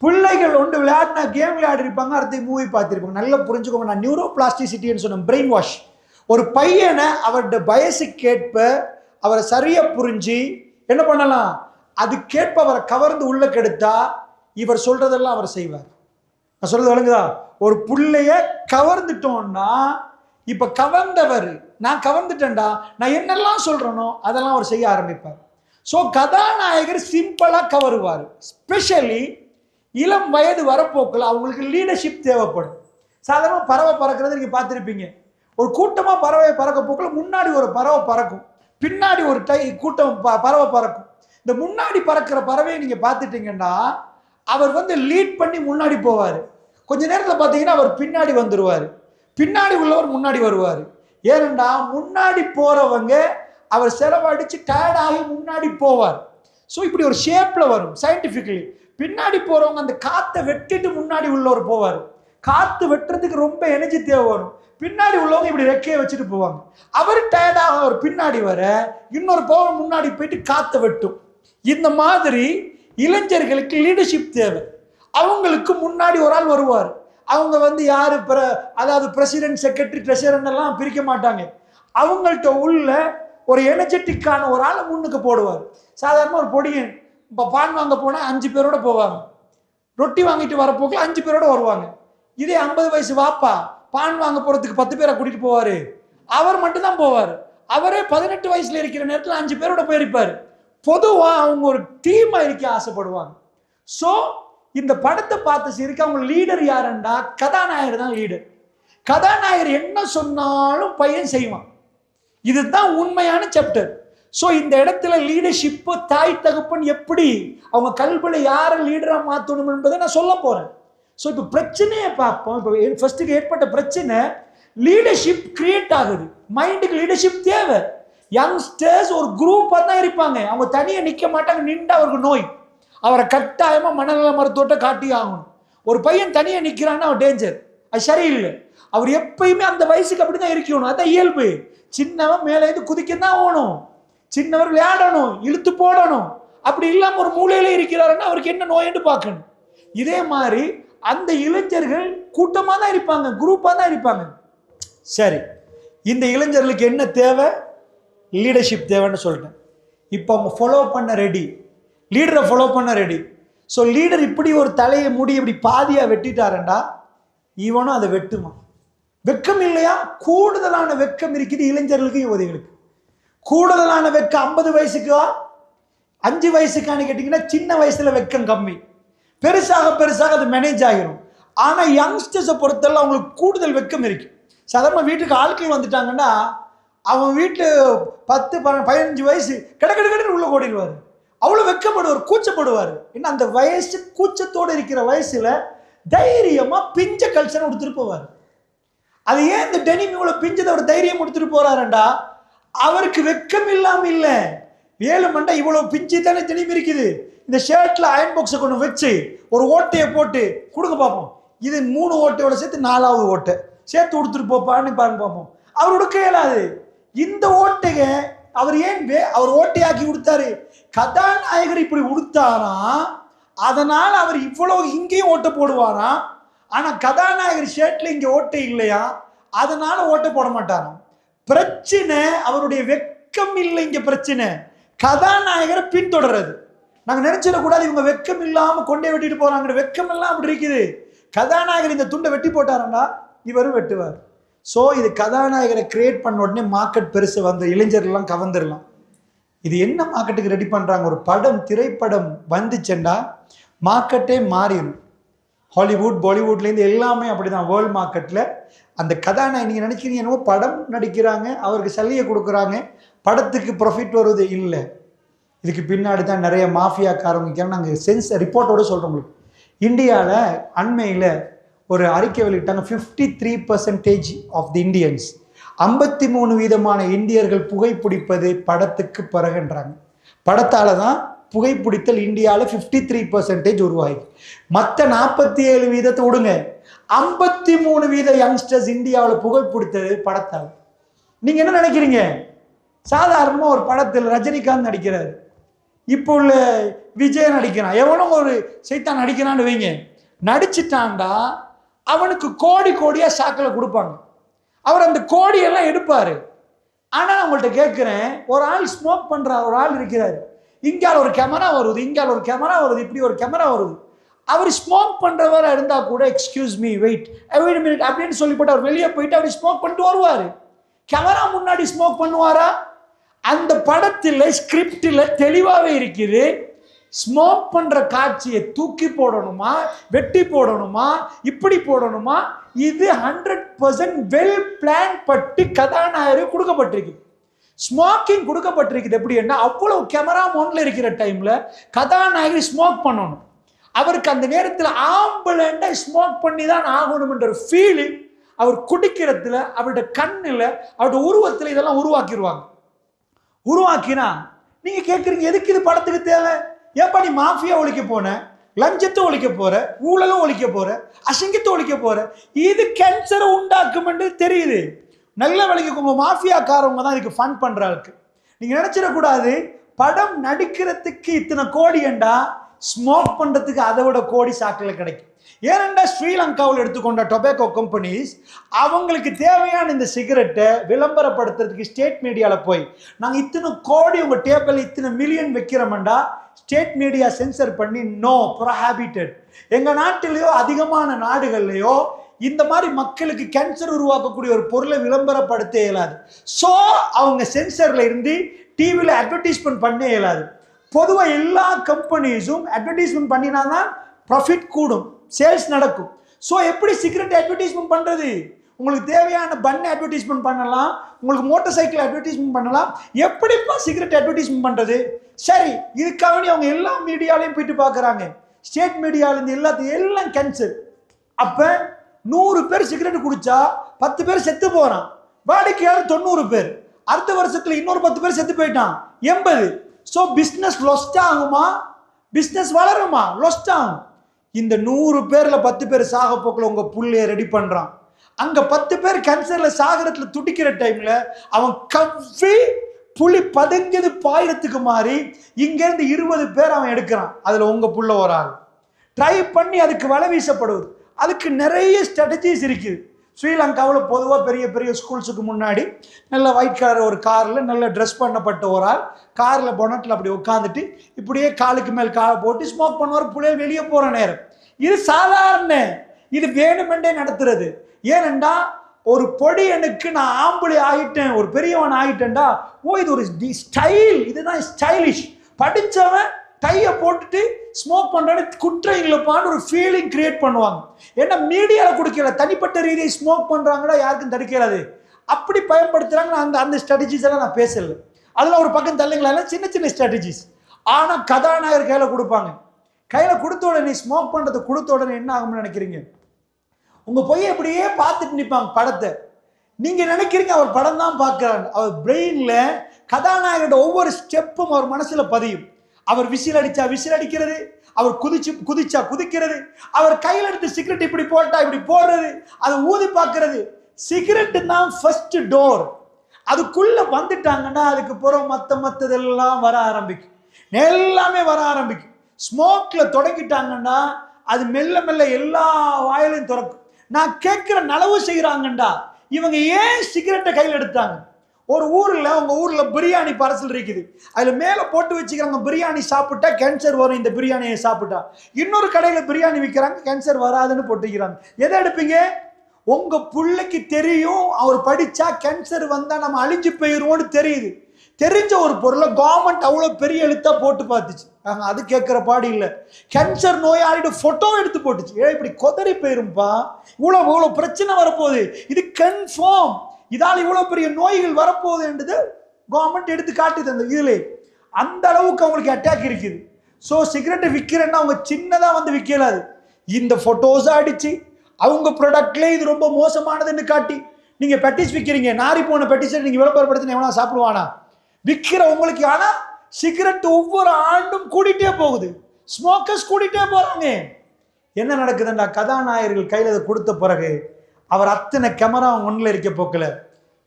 பிள்ளைகள் ஒன்று விளையாடினா கேம் விளையாடி இருப்பாங்க, அடுத்து மூவி பார்த்துருப்பாங்க. நல்லா புரிஞ்சுக்கோங்க, நான் நியூரோ பிளாஸ்டிசிட்டின்னு சொன்னேன், பிரெயின் வாஷ். ஒரு பையனை அவருடைய வயசுக்கேற்ப அவரை சரியா புரிஞ்சு என்ன பண்ணலாம், அதுக்கேற்ப அவரை கவர்ந்து உள்ள கெடுத்தா இவர் சொல்றதெல்லாம் அவர் செய்வார். நான் சொல்றது விளங்குதா? ஒரு புள்ளைய கவர்ந்துட்டோம்னா, இப்ப கவர்ந்தவர், நான் கவர்ந்துட்டேன்டா, நான் என்னெல்லாம் சொல்றேனோ அதெல்லாம் அவர் செய்ய ஆரம்பிப்பார். ஸோ கதாநாயகர் சிம்பிளா கவருவார். ஸ்பெஷலி இளம் வயது வரப்போக்கில் அவங்களுக்கு லீடர்ஷிப் தேவைப்படும். சாதாரண பறவை பறக்கிறது நீங்க பார்த்துருப்பீங்க. ஒரு கூட்டமா பறவை பறக்க போக்கில் முன்னாடி ஒரு பறவை பறக்கும், பின்னாடி ஒரு கூட்டம் பறவை பறக்கும். இந்த முன்னாடி பறக்கிற பறவையை நீங்க பார்த்துட்டீங்கன்னா அவர் வந்து லீட் பண்ணி முன்னாடி போவார். கொஞ்ச நேரத்தில் பார்த்தீங்கன்னா அவர் பின்னாடி வந்துடுவார், பின்னாடி உள்ளவர் முன்னாடி வருவார். ஏனென்றா முன்னாடி போறவங்க அவர் செலவழிச்சு டயர்டாகி முன்னாடி போவார். ஸோ இப்படி ஒரு ஷேப்ல வரும் சயின்டிஃபிக்கலி. பின்னாடி போறவங்க அந்த காற்றை வெட்டிட்டு முன்னாடி உள்ளவர் போவார். காற்று வெட்டுறதுக்கு ரொம்ப எனர்ஜி தேவை வரும். பின்னாடி உள்ளவங்க இப்படி ரெக்கையை வச்சுட்டு போவாங்க. அவர் டயர்டாக அவர் பின்னாடி வர இன்னொரு பவர் முன்னாடி போயிட்டு காற்றை வெட்டும். இந்த மாதிரி இளைஞர்களுக்கு லீடர்ஷிப் தேவை. அவங்களுக்கு முன்னாடி ஒரு ஆள் வருவார். அவங்க யாரு அதாவது பிரசிடென்ட், செக்ரட்டரி, ட்ரெஷரர் எல்லாம் பிரிக்க மாட்டாங்க. அவங்கள்ட்ட உள்ள ஒரு எனர்ஜெட்டிக்கான ஒரு ஆளை முன்னுக்கு போடுவார். சாதாரண ஒரு பொடியன் இப்போ பான் வாங்க போனால் 5 பேரோட போவாங்க. ரொட்டி வாங்கிட்டு வரப்போக்கில் 5 பேரோட வருவாங்க. இதே 50 வயசு வாப்பா பான் வாங்க போகிறதுக்கு 10 பேரை கூட்டிகிட்டு போவார். அவர் மட்டும்தான் போவார். அவரே 18 வயசுல இருக்கிற நேரத்தில் 5 பேரோட போயிருப்பார். பொதுவாக அவங்க ஒரு டீமாக இருக்க ஆசைப்படுவாங்க. ஸோ இந்த படத்தை பார்த்து சிரிக்க அவங்க லீடர் யாருண்டா கதாநாயகர் தான் லீடர். கதாநாயகர் என்ன சொன்னாலும் பையன் செய்வான். இதுதான் உண்மையான சாப்டர். ஸோ இந்த இடத்துல லீடர்ஷிப்பு தாய் தகப்பன் எப்படி அவங்க கல்வியில் யாரை லீடராக மாற்றணும் என்பதை நான் சொல்ல போகிறேன். ஸோ இப்போ பிரச்சனையை பார்ப்போம். இப்போ ஃபர்ஸ்ட்டுக்கு ஏற்பட்ட பிரச்சனை லீடர்ஷிப் கிரியேட் ஆகுது. மைண்டுக்கு லீடர்ஷிப் தேவை. யங்ஸ்டர்ஸ் ஒரு குரூப்பாக தான் இருப்பாங்க. அவங்க தனியாக நிற்க மாட்டாங்க. நின்று அவருக்கு நோய். அவரை கட்டாயமாக மனநல மருத்துவத்தை காட்டி ஆகணும். ஒரு பையன் தனியாக நிற்கிறான்னா அவர் டேஞ்சர். அது சரியில்லை. அவர் எப்பயுமே அந்த வயசுக்கு அப்படி தான் இருக்கணும். அதான் இயல்பு. சின்னவன் மேலே இருந்து குதிக்க தான் ஆகணும். சின்னவர் விளையாடணும், இழுத்து போடணும். அப்படி இல்லாமல் ஒரு மூலையில இருக்கிறாருன்னா அவருக்கு என்ன நோய்னு பார்க்கணும். இதே மாதிரி அந்த இளைஞர்கள் கூட்டமாக தான் இருப்பாங்க, குரூப்பாக தான் இருப்பாங்க. சரி, இந்த இளைஞர்களுக்கு என்ன தேவை? லீடர்ஷிப் தேவைன்னு சொல்லிட்டேன். இப்போ அவங்க ஃபாலோ பண்ண ரெடி, லீடரை ஃபாலோ பண்ண ரெடி. ஸோ லீடர் இப்படி ஒரு தலையை முடி இப்படி பாதியாக வெட்டிட்டாரண்டா இவனும் அதை வெட்டுமா? வெக்கம் இல்லையா? கூடுதலான வெக்கம் இருக்குது இளைஞர்களுக்கு, யுவதிகளுக்கு. கூடுதலான வெக்கம் 50 வயசுக்கா 5 வயசுக்கான்னு கேட்டிங்கன்னா சின்ன வயசுல வெக்கம் கம்மி. பெருசாக அது மேனேஜ் ஆகிரும். ஆனால் யங்ஸ்டர்ஸை பொறுத்தவரை அவங்களுக்கு கூடுதல் வெக்கம் இருக்கு. சாதாரண வீட்டுக்கு ஆட்கள் வந்துட்டாங்கன்னா அவன் வீட்டு 10, 15 வயசு கடற்கடன்னு உள்ள ஓடிடுவார். அவ்வளோ வெக்கப்படுவார், கூச்சப்படுவார். ஏன்னா அந்த வயசு கூச்சத்தோடு இருக்கிற வயசுல தைரியமா பிஞ்ச கல்ச்சரை கொடுத்துட்டு போவார். அது ஏன் இந்த டெனிம் இவ்வளவு பிஞ்சதை ஒரு தைரியம் கொடுத்துட்டு போறாருண்டா அவருக்கு வெக்கம் இல்லாம இல்ல. 7 மண்டை இவ்வளவு பிஞ்சு தானே டெனிம் இருக்குது. இந்த ஷர்ட்ல அயன் பாக்ஸை கொண்டு வச்சு ஒரு ஓட்டையை போட்டு கொடுங்க பார்ப்போம். இது 3 ஓட்டையோட சேர்த்து 4வது ஓட்டை சேர்த்து கொடுத்துட்டு போப்பான்னு பாருங்க பார்ப்போம். அவர் உடுக்க இயலாது. இந்த ஓட்டைக அவர் ஏன் அவர் ஓட்டையாக்கி கொடுத்தாரு? கதாநாயகர் இப்படி உடுத்தாரா, அதனால அவர் இவ்வளவு இங்கேயும் ஓட்டை போடுவாரா. ஆனா கதாநாயகர் ஷர்ட்ல இங்க ஓட்டை இல்லையா, அதனால ஓட்டை போட மாட்டாராம். பிரச்சனை அவருடைய வெக்கம் இல்லை. இங்க பிரச்சனை கதாநாயகரை பின்தொடர்றது. நாங்க நினைச்சிடக்கூடாது இவங்க வெக்கம் இல்லாம கொண்டே வெட்டிட்டு போறாங்க. வெக்கம் எல்லாம் அப்படி இருக்குது. கதாநாயகர் இந்த துண்டை வெட்டி போட்டாரண்டா இவரும் வெட்டுவார். ஸோ இது கதாநாயகரை கிரியேட் பண்ண உடனே மார்க்கெட் பெருசு வந்து இளைஞர்கள்லாம் கவர்ந்துடலாம். இது என்ன மார்க்கெட்டுக்கு ரெடி பண்றாங்க? ஒரு படம், திரைப்படம் வந்துச்சுண்டா மார்க்கெட்டே மாறிடும். ஹாலிவுட், பாலிவுட்லேருந்து எல்லாமே அப்படிதான். வேர்ல்டு மார்க்கெட்டில் அந்த கதாநாயகன் நீங்கள் நினைக்கிறீங்க என்னவோ படம் நடிக்கிறாங்க, அவருக்கு சல்லியை கொடுக்குறாங்க, படத்துக்கு ப்ராஃபிட் வருவது இல்லை. இதுக்கு பின்னாடி தான் நிறைய மாஃபியாக்காரங்க. நாங்கள் சென்ஸ் ரிப்போர்ட்டோடு சொல்கிறோம் உங்களுக்கு. இந்தியாவில் அண்மையில் ஒரு அறிக்கை வெளியிட்டாங்க. 53% ஆஃப் தி இந்தியன்ஸ், 53% இந்தியர்கள் புகைப்பிடிப்பது படத்துக்கு பிறகுன்றாங்க. படத்தால் தான் புகைப்பிடித்தல் இந்தியாவில் 53% உருவாகி. மற்ற 47% விடுங்க, 53% யங்ஸ்டர்ஸ் இந்தியாவில் புகைப்பிடித்தது படத்தால். நீங்கள் என்ன நினைக்கிறீங்க? சாதாரணமாக ஒரு படத்தில் ரஜினிகாந்த் நடிக்கிறார், இப்போ உள்ள விஜய் நடிக்கிறான், எவனோ ஒரு சைத்தான் நடிக்கிறான்னு வைங்க. நடிச்சிட்டான்டா அவனுக்கு கோடி கோடியாக சாக்கில் கொடுப்பாங்க. அவர் அந்த கோடியெல்லாம் எடுப்பார். ஆனால் அவங்கள்ட்ட கேட்குறேன், ஒரு ஆள் ஸ்மோக் பண்ணுற ஒரு ஆள் இருக்கிறார், இங்கால ஒரு கேமரா வருது, இங்கால ஒரு கேமரா வருது, இப்படி ஒரு கேமரா வருது. அவர் ஸ்மோக் பண்ணுறவராக இருந்தால் கூட எக்ஸ்கியூஸ் மீ வெயிட் மினிட் அப்படின்னு சொல்லிவிட்டு அவர் வெளியே போயிட்டு அவர் ஸ்மோக் பண்ணிட்டு வருவார். கேமரா முன்னாடி ஸ்மோக் பண்ணுவாரா? அந்த படத்தில் ஸ்கிரிப்டில் தெளிவாகவே இருக்குது. ஸ்மோக் பண்ணுற காட்சியை தூக்கி போடணுமா, வெட்டி போடணுமா, இப்படி போடணுமா, இது 100% வெல் பிளான் பட்டு கதாநாயகருக்கு கொடுக்கப்பட்டிருக்கு. ஸ்மோக்கிங் கொடுக்கப்பட்டிருக்குது. எப்படின்னா அவ்வளவு கேமரா மோன்ல இருக்கிற டைம்ல கதாநாயகர் ஸ்மோக் பண்ணணும். அவருக்கு அந்த நேரத்தில் ஆம்பளை ஸ்மோக் பண்ணி தான் ஆகணும் என்ற ஃபீலிங் அவர் குடிக்கிறதுல, அவருடைய கண்ணில், அவருடைய உருவத்தில் இதெல்லாம் உருவாக்கிடுவாங்க. உருவாக்கினா நீங்க கேட்குறீங்க, எதுக்கு இது படத்துக்கு தேவை? ஏப்பா நீ மாஃபியா ஒழிக்க போன, லஞ்சத்தை ஒழிக்க போற, ஊழலும் ஒழிக்க போற, அசிங்கத்தை ஒழிக்க போற, இது கேன்சரை உண்டாக்கும் என்று தெரியுது. நல்ல வேலைக்கு உங்க மாஃபியாக்காரவங்க தான் இதுக்கு ஃபண்ட் பண்ற ஆளுக்கு. நீங்க நினைச்சிடக்கூடாது படம் நடிக்கிறதுக்கு இத்தனை கோடி என்றா ஸ்மோக் பண்றதுக்கு அதை விட கோடி சாக்கில் கிடைக்கும். ஏனென்றா ஸ்ரீலங்காவில் எடுத்துக்கொண்ட டொபாக்கோ கம்பெனிஸ் அவங்களுக்கு தேவையான இந்த சிகரெட்டை விளம்பரப்படுத்துறதுக்கு ஸ்டேட் மீடியாவில் போய் நாங்கள் இத்தனை கோடி உங்கள் டேபிள் இத்தனை மில்லியன் வைக்கிறோம்டா ஸ்டேட் மீடியா சென்சர் பண்ணி நோ ப்ரோஹாபிட்டட். எங்கள் நாட்டிலேயோ அதிகமான நாடுகள்லையோ இந்த மாதிரி மக்களுக்கு கேன்சர் உருவாக்கக்கூடிய ஒரு பொருளை விளம்பரப்படுத்த இயலாது. ஸோ அவங்க சென்சரில் இருந்து டிவியில் அட்வர்டைஸ்மெண்ட் பண்ண இயலாது. பொதுவாக எல்லா கம்பெனிஸும் அட்வர்டைஸ்மெண்ட் பண்ணினாதான் ப்ராஃபிட் கூடும், சேல்ஸ் நடக்கும். ஸோ எப்படி சிகரெட் அட்வர்டைஸ்மெண்ட் பண்ணுறது? உங்களுக்கு தேவையான பண்ணை அட்வர்டைஸ்மெண்ட் பண்ணலாம், உங்களுக்கு மோட்டார் சைக்கிள் அட்வர்டைஸ்மெண்ட் பண்ணலாம். எப்படிப்பா சிகரெட் அட்வர்டைஸ்மெண்ட் பண்ணுறது? சரி, இதுக்காக அவங்க எல்லா மீடியாலையும் போயிட்டு பார்க்குறாங்க. ஸ்டேட் மீடியாவிலேருந்து எல்லாம் கேன்சர். அப்போ 100 பேர் சிகரெட் குடிச்சா 10 பேர் செத்து போகிறான், வாடிக்கையாளர் 90 பேர். அடுத்த வருஷத்துல இன்னொரு 10 பேர் செத்து போயிட்டான், 80. ஸோ பிஸ்னஸ் லொஸ்ட் ஆகுமா? பிஸ்னஸ் வளருமா? லொஸ்ட் ஆகும். இந்த 100 பேர்ல 10 பேர் சாக போக்கில் உங்க புள்ளைய ரெடி பண்றான். அங்க 10 பேர் கேன்சர்ல சாகரத்துல துடிக்கிற டைம்ல அவன் கவ்வி புலி பதுங்குது பாயிரத்துக்கு மாறி இங்க இருந்து 20 பேர் அவன் எடுக்கிறான். அதுல உங்க புள்ள ஒரு ஆள் ட்ரை பண்ணி அதுக்கு வலை வீசப்படுவது. அதுக்கு நிறைய ஸ்ட்ராட்டஜிஸ் இருக்குது. ஸ்ரீலங்காவில் பொதுவாக பெரிய பெரிய ஸ்கூல்ஸுக்கு முன்னாடி நல்ல ஒயிட் கலர் ஒரு காரில் நல்ல ட்ரெஸ் பண்ணப்பட்ட ஒரு ஆள் காரில் பொனட்டில் அப்படி உட்காந்துட்டு இப்படியே காலுக்கு மேல் காலை போட்டு ஸ்மோக் பண்ணுவார். புள்ளைகள் வெளியே போகிற நேரம். இது சாதாரண, இது வேணுமென்றே நடத்துறது. ஏனெண்டா ஒரு பொடியனுக்கு நான் ஆம்பளை ஆகிட்டேன், ஒரு பெரியவன் ஆகிட்டேன்டா, ஓ இது ஒரு ஸ்டைல், இதுதான் ஸ்டைலிஷ். படித்தவன் டையை போட்டுட்டு ஸ்மோக் பண்ணுறான்னு குற்றம் இல்லைப்பான்னு ஒரு ஃபீலிங் கிரியேட் பண்ணுவாங்க. ஏன்னா மீடியாவில் கொடுக்கல, தனிப்பட்ட ரீதியை ஸ்மோக் பண்ணுறாங்கன்னா யாருக்கும் தடுக்கிறாது. அப்படி பயன்படுத்துகிறாங்க. நான் அந்த ஸ்ட்ராட்டஜிஸ் எல்லாம் நான் பேசலை. அதில் ஒரு பக்கம் தள்ளுங்களா சின்ன சின்ன ஸ்ட்ராட்டஜிஸ். ஆனால் கதாநாயகர் கையில் கொடுப்பாங்க. கையில் கொடுத்த உடனே ஸ்மோக் பண்ணுறது கொடுத்த உடனே என்ன ஆகும்னு நினைக்கிறீங்க? உங்கள் பொய்யை அப்படியே பார்த்துட்டு நிற்பாங்க படத்தை. நீங்கள் நினைக்கிறீங்க அவர் படம் தான் பார்க்குறாங்க. அவர் பிரெயினில் கதாநாயகரோட ஒவ்வொரு ஸ்டெப்பும் அவர் மனசில் பதியும். அவர் விசில் அடிச்சா விசில் அடிக்கிறது, அவர் குதிச்சா குதிக்கிறது, அவர் கையில் எடுத்து சிகரெட் இப்படி போட்டா இப்படி போடுறது, அதை ஊதி பார்க்கறது. சிகரெட்டு தான் ஃபர்ஸ்ட் டோர். அதுக்குள்ள வந்துட்டாங்கன்னா அதுக்கு புறம் மற்றதெல்லாம் வர ஆரம்பிக்கும், எல்லாமே வர ஆரம்பிக்கும். ஸ்மோக்ல தொடங்கிட்டாங்கன்னா அது மெல்ல மெல்ல எல்லா வாயிலையும் திறக்கும். நான் கேட்கிற நலவு செய்கிறாங்கண்டா இவங்க ஏன் சிகரெட்டை கையில் எடுத்தாங்க? ஒரு ஊரில் உங்க ஊர்ல பிரியாணி பார்சல் இருக்குது, அதுல மேல போட்டு வச்சுக்கிறாங்க பிரியாணி சாப்பிட்டா கேன்சர் வரும், இந்த பிரியாணியை சாப்பிட்டா. இன்னொரு கடையில பிரியாணி விற்கிறாங்க, கேன்சர் வராதுன்னு போட்டுக்கிறாங்க. எதை எடுப்பீங்க? உங்க பிள்ளைக்கு தெரியும் அவர் படிச்சா கேன்சர் வந்தா நம்ம அழிஞ்சு போயிடுவோம்னு தெரியுது. தெரிஞ்ச ஒரு பொருளை கவர்மெண்ட் அவ்வளோ பெரிய எழுத்தா போட்டு பார்த்துச்சு. அது கேட்குற பாடு இல்லை. கேன்சர் நோயாளியோட ஃபோட்டோ எடுத்து போட்டுச்சு. இப்படி கொதறி போயிரும்பா, இவ்வளோ பிரச்சனை வரப்போகுது, இது கன்ஃபார்ம், இதால் இவ்வளோ பெரிய நோய்கள் வரப்போகுது என்றது கவர்மெண்ட் எடுத்து காட்டுது. அந்த இதில் அந்த அளவுக்கு அவங்களுக்கு அட்டாக் இருக்குது. ஸோ சிகரெட்டை விற்கிறேன்னா அவங்க சின்னதாக வந்து விற்கலாது. இந்த ஃபோட்டோஸை அடித்து அவங்க ப்ராடக்ட்லேயே இது ரொம்ப மோசமானதுன்னு காட்டி நீங்கள் பெட்டிஸ் விற்கிறீங்க. நாரி போன பெட்டிஸை நீங்கள் விளம்பரப்படுத்தின எவனா சாப்பிடுவானா? விற்கிற உங்களுக்கு. ஆனால் சிகரெட் ஒவ்வொரு ஆண்டும் கூடிட்டே போகுது, ஸ்மோக்கர்ஸ் கூடிட்டே போகிறாங்க. என்ன நடக்குதுண்டா? கதாநாயகர்கள் கையில் அதை கொடுத்த பிறகு அவர் அத்தனை கேமரா ஒன்றில் இருக்க போக்கல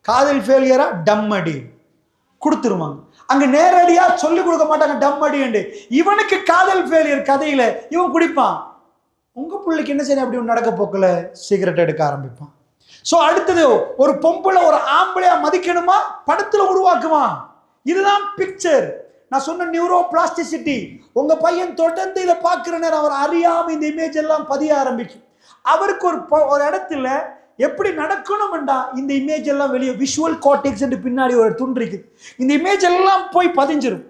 காதல் ஃபெயிலியரா டம் அடி கொடுத்துருவாங்க. அங்கே நேரடியாக சொல்லிக் கொடுக்க மாட்டாங்க டம் அடி என்று. இவனுக்கு காதல் ஃபெயிலியர் கதையில் இவன் குடிப்பான். உங்கள் பிள்ளைக்கு என்ன சரி அப்படி ஒன்று நடக்க போக்கல சிகரெட் எடுக்க ஆரம்பிப்பான். ஸோ அடுத்தது ஒரு பொம்பளை ஒரு ஆம்பளையா மதிக்கணுமா படத்தில் உருவாக்குவான். இதுதான் பிக்சர். நான் சொன்ன நியூரோ பிளாஸ்டிசிட்டி. உங்க பையன் தொடர்ந்து இதை பார்க்குற நேரம் அவர் அறியாம இந்த இமேஜ் எல்லாம் பதிய ஆரம்பிக்கும். அவருக்கு ஒரு இடத்துல எப்படி நடக்கணும்டா இந்த இமேஜ் எல்லாம் வெளியே விஷுவல் கார்டெக்ஸ் என்று பின்னாடி ஒரு துண்டு இருக்குது. இந்த இமேஜ் எல்லாம் போய் பதிஞ்சிரும்.